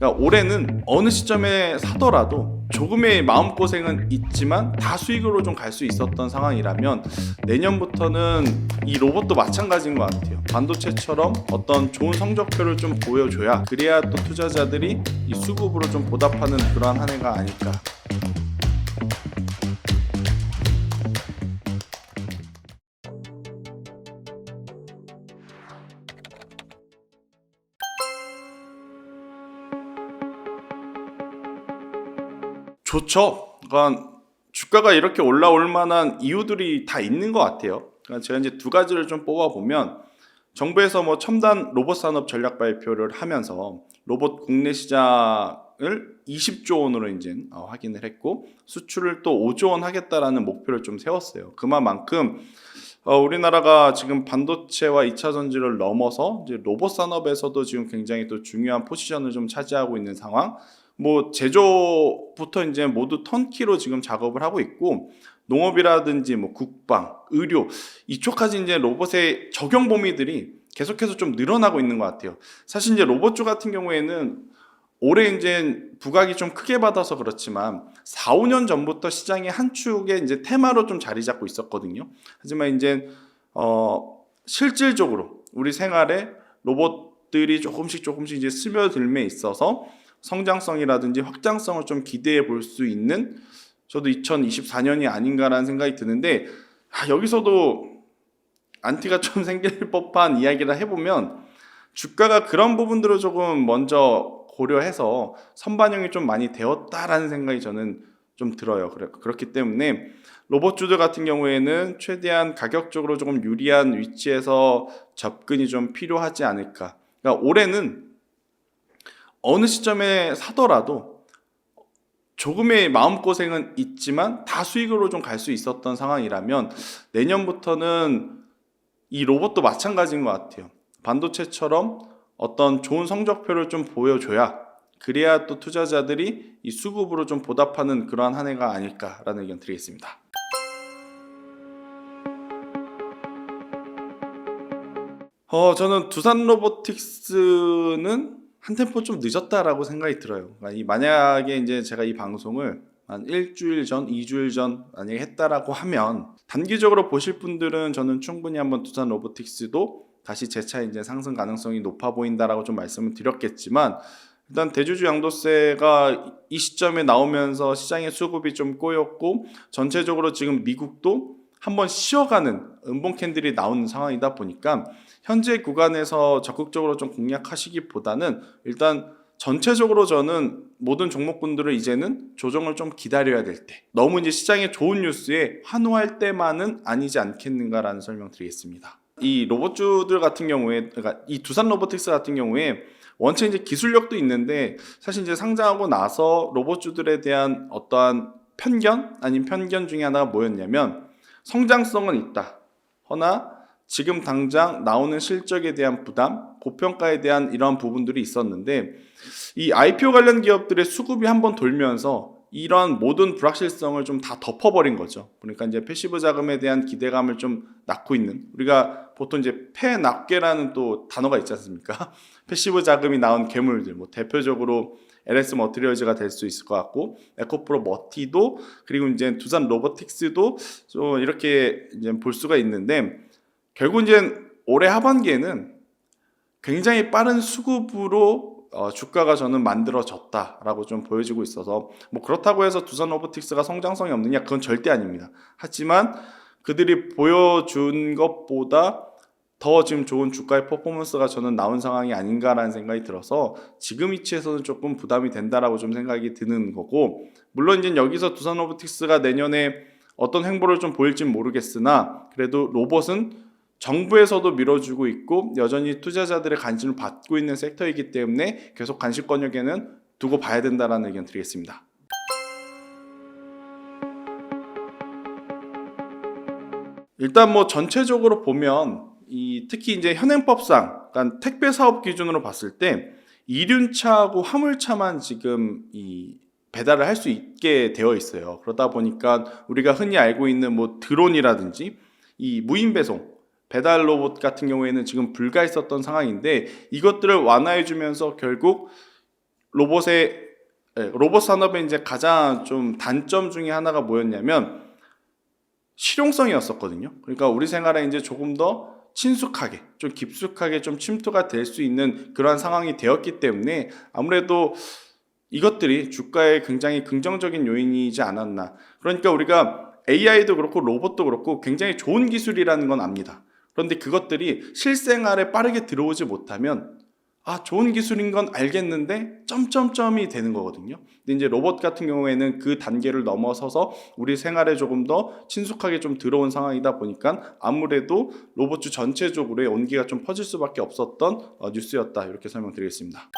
그러니까 올해는 어느 시점에 사더라도 조금의 마음고생은 있지만 다 수익으로 좀 갈 수 있었던 상황이라면 내년부터는 이 로봇도 마찬가지인 것 같아요. 반도체처럼 어떤 좋은 성적표를 좀 보여줘야 그래야 또 투자자들이 이 수급으로 좀 보답하는 그러한 한 해가 아닐까. 좋죠. 그러니까 주가가 이렇게 올라올 만한 이유들이 다 있는 것 같아요. 그러니까 제가 이제 두 가지를 좀 뽑아보면 정부에서 뭐 첨단 로봇 산업 전략 발표를 하면서 로봇 국내 시장을 20조 원으로 이제 확인을 했고 수출을 또 5조 원 하겠다라는 목표를 좀 세웠어요. 그만큼 우리나라가 지금 반도체와 2차 전지를 넘어서 이제 로봇 산업에서도 지금 굉장히 또 중요한 포지션을 좀 차지하고 있는 상황. 뭐 제조부터 이제 모두 턴키로 지금 작업을 하고 있고 농업이라든지 뭐 국방, 의료 이쪽까지 이제 로봇의 적용 범위들이 계속해서 좀 늘어나고 있는 것 같아요. 사실 이제 로봇주 같은 경우에는 올해 이제 부각이 좀 크게 받아서 그렇지만 4, 5년 전부터 시장의 한 축에 이제 테마로 좀 자리 잡고 있었거든요. 하지만 이제 실질적으로 우리 생활에 로봇들이 조금씩 이제 스며들매 있어서 성장성이라든지 확장성을 좀 기대해 볼 수 있는 저도 2024년이 아닌가라는 생각이 드는데 여기서도 안티가 좀 생길 법한 이야기를 해보면 주가가 그런 부분들을 조금 먼저 고려해서 선반영이 좀 많이 되었다라는 생각이 저는 좀 들어요. 그렇기 때문에 로봇주들 같은 경우에는 최대한 가격적으로 조금 유리한 위치에서 접근이 좀 필요하지 않을까. 그러니까 올해는 어느 시점에 사더라도 조금의 마음고생은 있지만 다 수익으로 좀 갈 수 있었던 상황이라면 내년부터는 이 로봇도 마찬가지인 것 같아요. 반도체처럼 어떤 좋은 성적표를 좀 보여줘야 그래야 또 투자자들이 이 수급으로 좀 보답하는 그러한 한 해가 아닐까라는 의견 드리겠습니다. 저는 두산 로보틱스는 한 템포 좀 늦었다라고 생각이 들어요. 그러니까 만약에 이제 제가 이 방송을 한 일주일 전, 2주일 전 만약에 했다라고 하면 단기적으로 보실 분들은 저는 충분히 한번 두산 로보틱스도 다시 재차 이제 상승 가능성이 높아 보인다라고 좀 말씀을 드렸겠지만 일단 대주주 양도세가 이 시점에 나오면서 시장의 수급이 좀 꼬였고 전체적으로 지금 미국도 한번 쉬어가는 음봉 캔들이 나오는 상황이다 보니까 현재 구간에서 적극적으로 좀 공략하시기보다는 일단 전체적으로 저는 모든 종목군들을 이제는 조정을 좀 기다려야 될 때 너무 이제 시장의 좋은 뉴스에 환호할 때만은 아니지 않겠는가라는 설명 드리겠습니다. 이 로봇주들 같은 경우에 그러니까 이 두산 로보틱스 같은 경우에 원체 이제 기술력도 있는데 사실 이제 상장하고 나서 로봇주들에 대한 어떠한 편견 아닌 편견 중에 하나가 뭐였냐면 성장성은 있다. 허나 지금 당장 나오는 실적에 대한 부담, 고평가에 대한 이러한 부분들이 있었는데 이 IPO 관련 기업들의 수급이 한번 돌면서 이런 모든 불확실성을 좀 다 덮어버린 거죠. 그러니까 이제 패시브 자금에 대한 기대감을 좀 낳고 있는 우리가 보통 이제 패납계라는 또 단어가 있지 않습니까? 패시브 자금이 나온 괴물들, 뭐 대표적으로 LS 머티리얼즈가 될 수 있을 것 같고 에코프로 머티도 그리고 이제 두산 로보틱스도 좀 이렇게 이제 볼 수가 있는데 결국 이제 올해 하반기에는 굉장히 빠른 수급으로 주가가 저는 만들어졌다라고 좀 보여지고 있어서 뭐 그렇다고 해서 두산 로보틱스가 성장성이 없느냐 그건 절대 아닙니다. 하지만 그들이 보여준 것보다 더 지금 좋은 주가의 퍼포먼스가 저는 나온 상황이 아닌가라는 생각이 들어서 지금 위치에서는 조금 부담이 된다라고 좀 생각이 드는 거고 물론 이제 여기서 두산 로보틱스가 내년에 어떤 행보를 좀 보일진 모르겠으나 그래도 로봇은 정부에서도 밀어주고 있고 여전히 투자자들의 관심을 받고 있는 섹터이기 때문에 계속 관심권역에는 두고 봐야 된다라는 의견 드리겠습니다. 일단 뭐 전체적으로 보면 특히 이제 현행법상 그러니까 택배 사업 기준으로 봤을 때 이륜차하고 화물차만 지금 배달을 할 수 있게 되어 있어요. 그러다 보니까 우리가 흔히 알고 있는 뭐 드론이라든지 이 무인 배송 배달 로봇 같은 경우에는 지금 불가했었던 상황인데 이것들을 완화해 주면서 결국 로봇의 로봇 산업의 이제 가장 좀 단점 중에 하나가 뭐였냐면 실용성이었었거든요. 그러니까 우리 생활에 이제 조금 더 친숙하게, 좀 깊숙하게 좀 침투가 될 수 있는 그러한 상황이 되었기 때문에 아무래도 이것들이 주가에 굉장히 긍정적인 요인이지 않았나. 그러니까 우리가 AI도 그렇고 로봇도 그렇고 굉장히 좋은 기술이라는 건 압니다. 그런데 그것들이 실생활에 빠르게 들어오지 못하면 좋은 기술인 건 알겠는데 점점점이 되는 거거든요. 근데 이제 로봇 같은 경우에는 그 단계를 넘어서서 우리 생활에 조금 더 친숙하게 좀 들어온 상황이다 보니까 아무래도 로봇주 전체적으로의 온기가 좀 퍼질 수밖에 없었던 뉴스였다. 이렇게 설명드리겠습니다.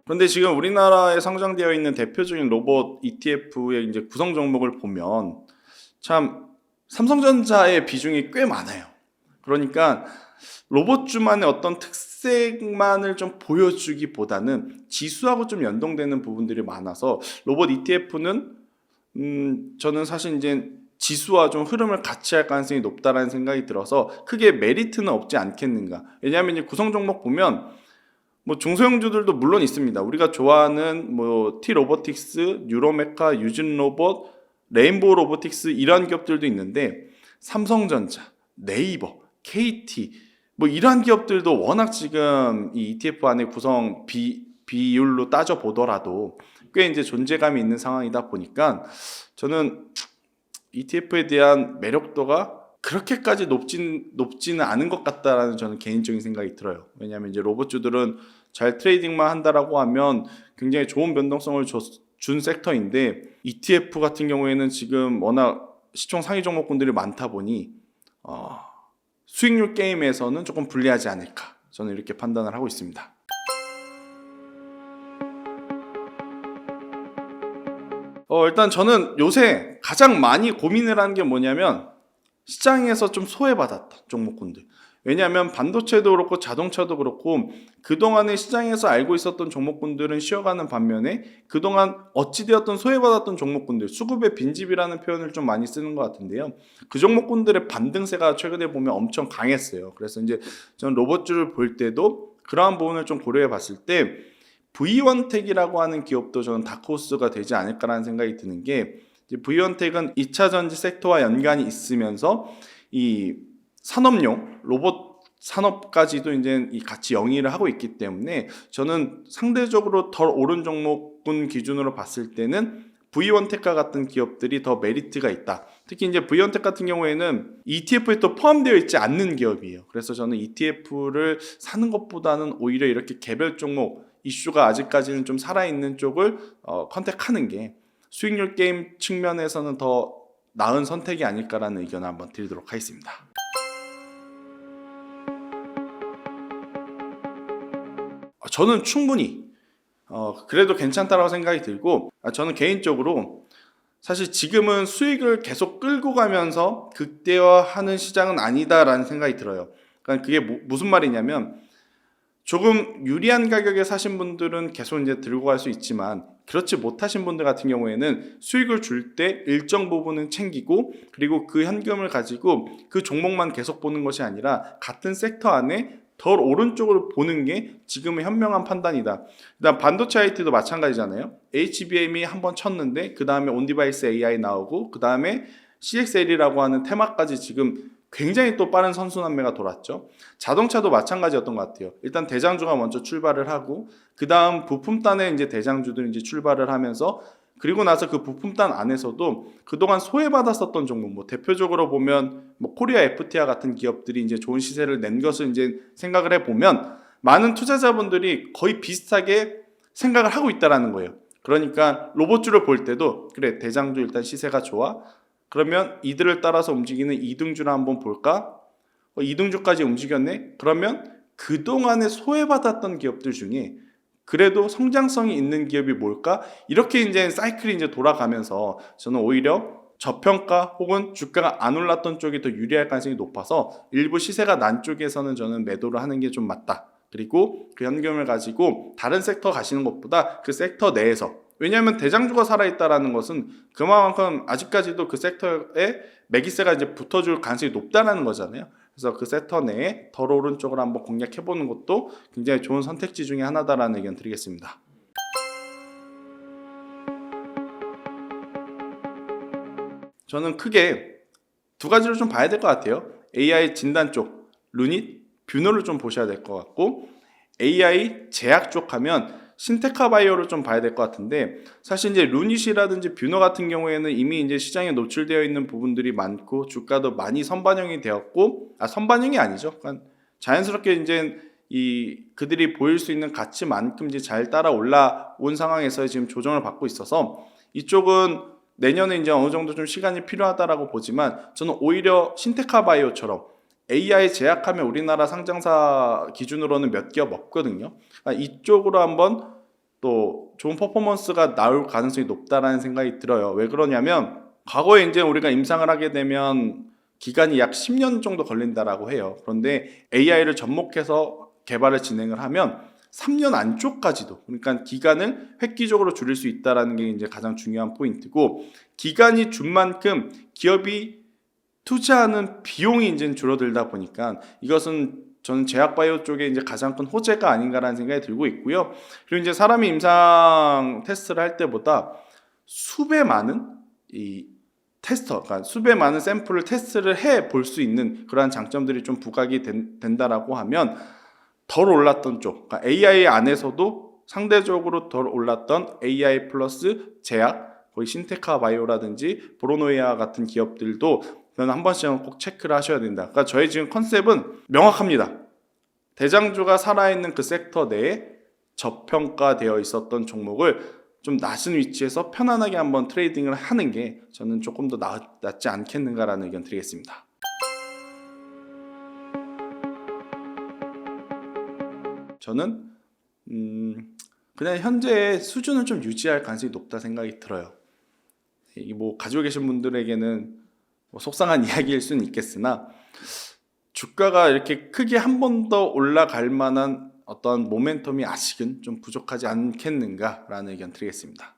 그런데 지금 우리나라에 상장되어 있는 대표적인 로봇 ETF의 이제 구성 종목을 보면 참 삼성전자의 비중이 꽤 많아요. 그러니까 로봇주만의 어떤 특색만을 좀 보여주기보다는 지수하고 좀 연동되는 부분들이 많아서 로봇 ETF는 저는 사실 이제 지수와 좀 흐름을 같이 할 가능성이 높다라는 생각이 들어서 크게 메리트는 없지 않겠는가. 왜냐하면 이제 구성 종목 보면 뭐 중소형주들도 물론 있습니다. 우리가 좋아하는 뭐 T 로보틱스, 뉴로메카, 유진로봇, 레인보우 로보틱스 이런 기업들도 있는데 삼성전자, 네이버, KT 뭐 이러한 기업들도 워낙 지금 이 ETF 안에 구성 비율로 따져 보더라도 꽤 이제 존재감이 있는 상황이다 보니까 저는 ETF에 대한 매력도가 그렇게까지 높지는 않은 것 같다라는 저는 개인적인 생각이 들어요. 왜냐하면 이제 로봇주들은 잘 트레이딩만 한다라고 하면 굉장히 좋은 변동성을 준 섹터인데 ETF 같은 경우에는 지금 워낙 시총 상위 종목군들이 많다 보니 수익률 게임에서는 조금 불리하지 않을까 저는 이렇게 판단을 하고 있습니다. 일단 저는 요새 가장 많이 고민을 하는 게 뭐냐면 시장에서 좀 소외받았던 종목군들. 왜냐하면 반도체도 그렇고 자동차도 그렇고 그동안에 시장에서 알고 있었던 종목군들은 쉬어가는 반면에 그동안 어찌되었던 소외받았던 종목군들, 수급의 빈집이라는 표현을 좀 많이 쓰는 것 같은데요. 그 종목군들의 반등세가 최근에 보면 엄청 강했어요. 그래서 이제 저는 로봇주를 볼 때도 그러한 부분을 좀 고려해 봤을 때 V원텍이라고 하는 기업도 저는 다크호스가 되지 않을까라는 생각이 드는 게 V원텍은 2차전지 섹터와 연관이 있으면서 이 산업용 로봇 산업까지도 이제 같이 영위를 하고 있기 때문에 저는 상대적으로 덜 오른 종목군 기준으로 봤을 때는 V원텍과 같은 기업들이 더 메리트가 있다. 특히 이제 V원텍 같은 경우에는 ETF에 또 포함되어 있지 않는 기업이에요. 그래서 저는 ETF를 사는 것보다는 오히려 이렇게 개별 종목 이슈가 아직까지는 좀 살아있는 쪽을 컨택하는 게 수익률 게임 측면에서는 더 나은 선택이 아닐까라는 의견을 한번 드리도록 하겠습니다. 저는 충분히 그래도 괜찮다라고 생각이 들고 저는 개인적으로 사실 지금은 수익을 계속 끌고 가면서 극대화하는 시장은 아니다라는 생각이 들어요. 그러니까 그게 무슨 말이냐면 조금 유리한 가격에 사신 분들은 계속 이제 들고 갈 수 있지만 그렇지 못하신 분들 같은 경우에는 수익을 줄 때 일정 부분은 챙기고 그리고 그 현금을 가지고 그 종목만 계속 보는 것이 아니라 같은 섹터 안에 덜 오른쪽으로 보는 게 지금의 현명한 판단이다. 일단 반도체 IT도 마찬가지잖아요. HBM이 한번 쳤는데 그 다음에 온디바이스 AI 나오고 그 다음에 CXL이라고 하는 테마까지 지금 굉장히 또 빠른 선순환매가 돌았죠. 자동차도 마찬가지였던 것 같아요. 일단 대장주가 먼저 출발을 하고 그 다음 부품단에 이제 대장주들이 이제 출발을 하면서 그리고 나서 그 부품단 안에서도 그동안 소외받았었던 종목, 뭐 대표적으로 보면 뭐 코리아 FT와 같은 기업들이 이제 좋은 시세를 낸 것을 이제 생각을 해보면 많은 투자자분들이 거의 비슷하게 생각을 하고 있다라는 거예요. 그러니까 로봇주를 볼 때도 그래 대장주 일단 시세가 좋아. 그러면 이들을 따라서 움직이는 이등주를 한번 볼까? 이등주까지 움직였네? 그러면 그동안에 소외받았던 기업들 중에 그래도 성장성이 있는 기업이 뭘까? 이렇게 이제 사이클이 이제 돌아가면서 저는 오히려 저평가 혹은 주가가 안 올랐던 쪽이 더 유리할 가능성이 높아서 일부 시세가 난 쪽에서는 저는 매도를 하는 게 좀 맞다. 그리고 그 현금을 가지고 다른 섹터 가시는 것보다 그 섹터 내에서 왜냐하면 대장주가 살아있다라는 것은 그만큼 아직까지도 그 섹터에 매기세가 이제 붙어줄 가능성이 높다라는 거잖아요. 그래서 그 섹터 내에 덜 오른 쪽을 한번 공략해보는 것도 굉장히 좋은 선택지 중에 하나다라는 의견 드리겠습니다. 저는 크게 두 가지로 좀 봐야 될 것 같아요. AI 진단 쪽, 루닛, 뷰노를 좀 보셔야 될 것 같고, AI 제약 쪽 하면 신테카 바이오를 좀 봐야 될 것 같은데, 사실 이제 루닛이라든지 뷰노 같은 경우에는 이미 이제 시장에 노출되어 있는 부분들이 많고 주가도 많이 선반영이 되었고, 선반영이 아니죠. 그러니까 자연스럽게 이제 그들이 보일 수 있는 가치만큼 이제 잘 따라 올라온 상황에서 지금 조정을 받고 있어서 이쪽은 내년에 이제 어느 정도 좀 시간이 필요하다라고 보지만, 저는 오히려 신테카 바이오처럼 AI 제약하면 우리나라 상장사 기준으로는 몇 기업 없거든요. 그러니까 이쪽으로 한번 또 좋은 퍼포먼스가 나올 가능성이 높다라는 생각이 들어요. 왜 그러냐면 과거에 이제 우리가 임상을 하게 되면 기간이 약 10년 정도 걸린다라고 해요. 그런데 AI를 접목해서 개발을 진행을 하면 3년 안쪽까지도, 그러니까 기간을 획기적으로 줄일 수 있다라는 게 이제 가장 중요한 포인트고, 기간이 준 만큼 기업이 투자하는 비용이 이제 줄어들다 보니까 이것은 저는 제약바이오 쪽에 이제 가장 큰 호재가 아닌가라는 생각이 들고 있고요. 그리고 이제 사람이 임상 테스트를 할 때보다 수배 많은 이 테스터, 그러니까 수배 많은 샘플을 테스트를 해 볼 수 있는 그러한 장점들이 좀 부각이 된다라고 하면 덜 올랐던 쪽, 그러니까 AI 안에서도 상대적으로 덜 올랐던 AI 플러스 제약, 거의 신테카 바이오라든지 브로노이아 같은 기업들도 저는 한 번씩은 꼭 체크를 하셔야 된다. 그러니까 저희 지금 컨셉은 명확합니다. 대장주가 살아있는 그 섹터 내에 저평가되어 있었던 종목을 좀 낮은 위치에서 편안하게 한번 트레이딩을 하는 게 저는 조금 더 낫지 않겠는가라는 의견 드리겠습니다. 저는 그냥 현재의 수준을 좀 유지할 가능성이 높다 생각이 들어요. 이 뭐 가지고 계신 분들에게는 뭐 속상한 이야기일 수는 있겠으나, 주가가 이렇게 크게 한 번 더 올라갈 만한 어떤 모멘텀이 아직은 좀 부족하지 않겠는가라는 의견 드리겠습니다.